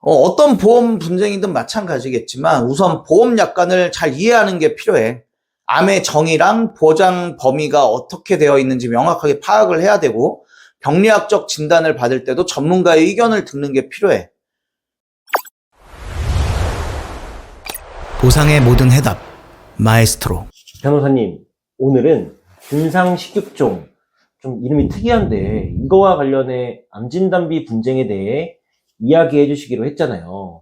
어떤 보험 분쟁이든 마찬가지겠지만 우선 보험 약관을 잘 이해하는 게 필요해. 암의 정의랑 보장 범위가 어떻게 되어 있는지 명확하게 파악을 해야 되고 병리학적 진단을 받을 때도 전문가의 의견을 듣는 게 필요해. 보상의 모든 해답, 마에스트로. 변호사님, 오늘은 균상식육종, 좀 이름이 특이한데 이거와 관련해 암진단비 분쟁에 대해 이야기해 주시기로 했잖아요.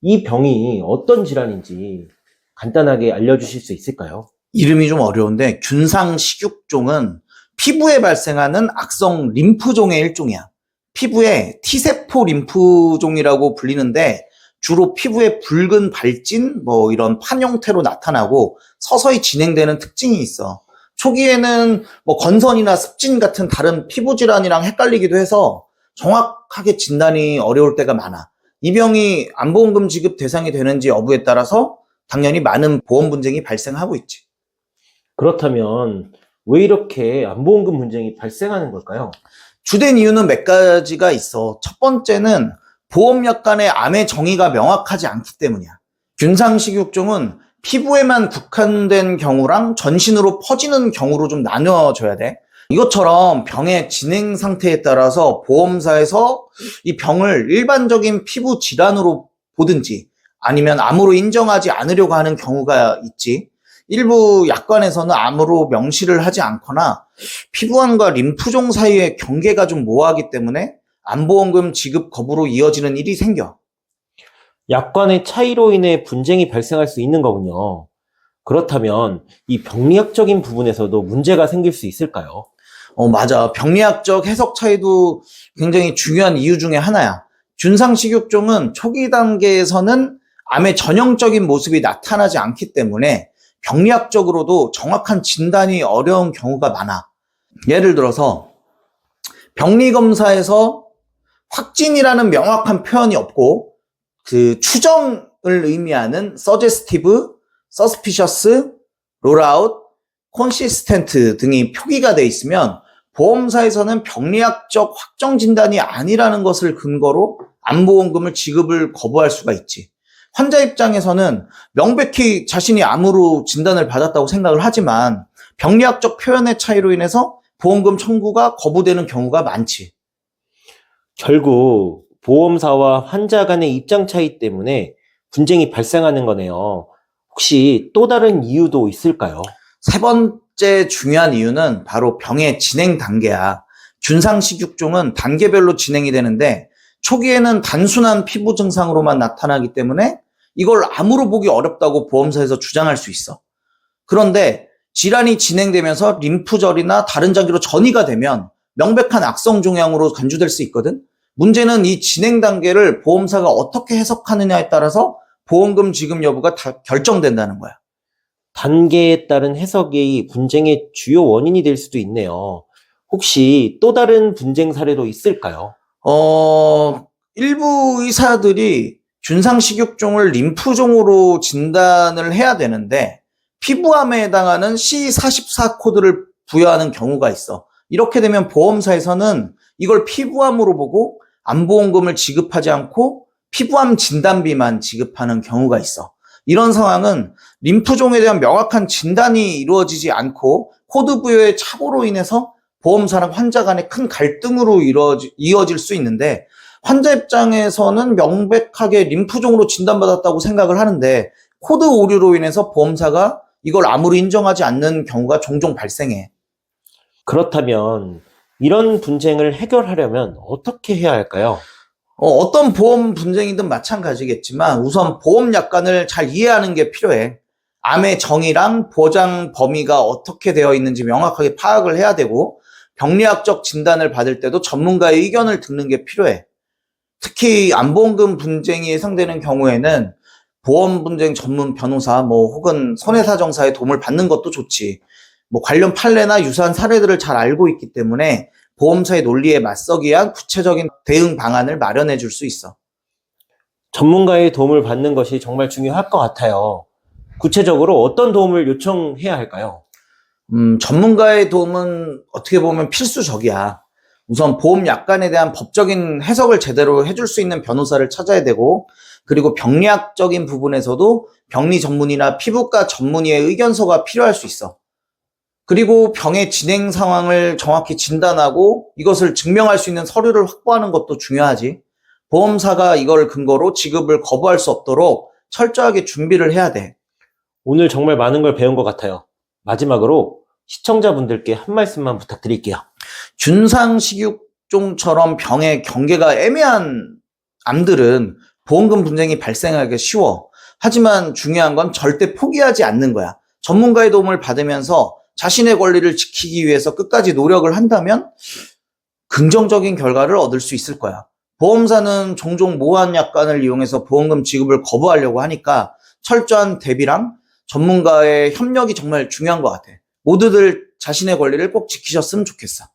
이 병이 어떤 질환인지 간단하게 알려주실 수 있을까요? 이름이 좀 어려운데 균상식육종은 피부에 발생하는 악성 림프종의 일종이야. 피부에 T세포 림프종이라고 불리는데 주로 피부에 붉은 발진, 이런 판 형태로 나타나고 서서히 진행되는 특징이 있어. 초기에는 건선이나 습진 같은 다른 피부 질환이랑 헷갈리기도 해서 정확하게 진단이 어려울 때가 많아. 이 병이 암보험금 지급 대상이 되는지 여부에 따라서 당연히 많은 보험 분쟁이 발생하고 있지. 그렇다면 왜 이렇게 암보험금 분쟁이 발생하는 걸까요? 주된 이유는 몇 가지가 있어. 첫 번째는 보험약관의 암의 정의가 명확하지 않기 때문이야. 균상식육종은 피부에만 국한된 경우랑 전신으로 퍼지는 경우로 좀 나뉘어져야 돼. 이것처럼 병의 진행 상태에 따라서 보험사에서 이 병을 일반적인 피부 질환으로 보든지 아니면 암으로 인정하지 않으려고 하는 경우가 있지. 일부 약관에서는 암으로 명시를 하지 않거나 피부암과 림프종 사이의 경계가 좀 모호하기 때문에 암보험금 지급 거부로 이어지는 일이 생겨. 약관의 차이로 인해 분쟁이 발생할 수 있는 거군요. 그렇다면 이 병리학적인 부분에서도 문제가 생길 수 있을까요? 맞아. 병리학적 해석 차이도 굉장히 중요한 이유 중에 하나야. 균상식육종은 초기 단계에서는 암의 전형적인 모습이 나타나지 않기 때문에 병리학적으로도 정확한 진단이 어려운 경우가 많아. 예를 들어서 병리검사에서 확진이라는 명확한 표현이 없고 그 추정을 의미하는 suggestive, suspicious, rule out, consistent 등이 표기가 돼 있으면 보험사에서는 병리학적 확정 진단이 아니라는 것을 근거로 암보험금을 지급을 거부할 수가 있지. 환자 입장에서는 명백히 자신이 암으로 진단을 받았다고 생각을 하지만 병리학적 표현의 차이로 인해서 보험금 청구가 거부되는 경우가 많지. 결국 보험사와 환자 간의 입장 차이 때문에 분쟁이 발생하는 거네요. 혹시 또 다른 이유도 있을까요? 세 번째 중요한 이유는 바로 병의 진행 단계야. 균상식육종은 단계별로 진행이 되는데 초기에는 단순한 피부 증상으로만 나타나기 때문에 이걸 암으로 보기 어렵다고 보험사에서 주장할 수 있어. 그런데 질환이 진행되면서 림프절이나 다른 장기로 전이가 되면 명백한 악성 종양으로 간주될 수 있거든. 문제는 이 진행 단계를 보험사가 어떻게 해석하느냐에 따라서 보험금 지급 여부가 다 결정된다는 거야. 단계에 따른 해석이 분쟁의 주요 원인이 될 수도 있네요. 혹시 또 다른 분쟁 사례도 있을까요? 일부 의사들이 균상식육종을 림프종으로 진단을 해야 되는데 피부암에 해당하는 C44 코드를 부여하는 경우가 있어. 이렇게 되면 보험사에서는 이걸 피부암으로 보고 암보험금을 지급하지 않고 피부암 진단비만 지급하는 경우가 있어. 이런 상황은 림프종에 대한 명확한 진단이 이루어지지 않고 코드 부여의 착오로 인해서 보험사랑 환자 간의 큰 갈등으로 이어질 수 있는데 환자 입장에서는 명백하게 림프종으로 진단받았다고 생각을 하는데 코드 오류로 인해서 보험사가 이걸 암으로 인정하지 않는 경우가 종종 발생해. 그렇다면 이런 분쟁을 해결하려면 어떻게 해야 할까요? 어떤 보험 분쟁이든 마찬가지겠지만 우선 보험 약관을 잘 이해하는 게 필요해. 암의 정의랑 보장 범위가 어떻게 되어 있는지 명확하게 파악을 해야 되고 병리학적 진단을 받을 때도 전문가의 의견을 듣는 게 필요해. 특히 암보험금 분쟁이 예상되는 경우에는 보험 분쟁 전문 변호사 혹은 손해사정사의 도움을 받는 것도 좋지. 관련 판례나 유사한 사례들을 잘 알고 있기 때문에 보험사의 논리에 맞서기 위한 구체적인 대응 방안을 마련해 줄 수 있어. 전문가의 도움을 받는 것이 정말 중요할 것 같아요. 구체적으로 어떤 도움을 요청해야 할까요? 전문가의 도움은 어떻게 보면 필수적이야. 우선 보험약관에 대한 법적인 해석을 제대로 해줄 수 있는 변호사를 찾아야 되고, 그리고 병리학적인 부분에서도 병리 전문의나 피부과 전문의의 의견서가 필요할 수 있어. 그리고 병의 진행 상황을 정확히 진단하고 이것을 증명할 수 있는 서류를 확보하는 것도 중요하지. 보험사가 이걸 근거로 지급을 거부할 수 없도록 철저하게 준비를 해야 돼. 오늘 정말 많은 걸 배운 것 같아요. 마지막으로 시청자분들께 한 말씀만 부탁드릴게요. 준상식육종처럼 병의 경계가 애매한 암들은 보험금 분쟁이 발생하기 쉬워. 하지만 중요한 건 절대 포기하지 않는 거야. 전문가의 도움을 받으면서 자신의 권리를 지키기 위해서 끝까지 노력을 한다면 긍정적인 결과를 얻을 수 있을 거야. 보험사는 종종 모환약관을 이용해서 보험금 지급을 거부하려고 하니까 철저한 대비랑 전문가의 협력이 정말 중요한 것 같아. 모두들 자신의 권리를 꼭 지키셨으면 좋겠어.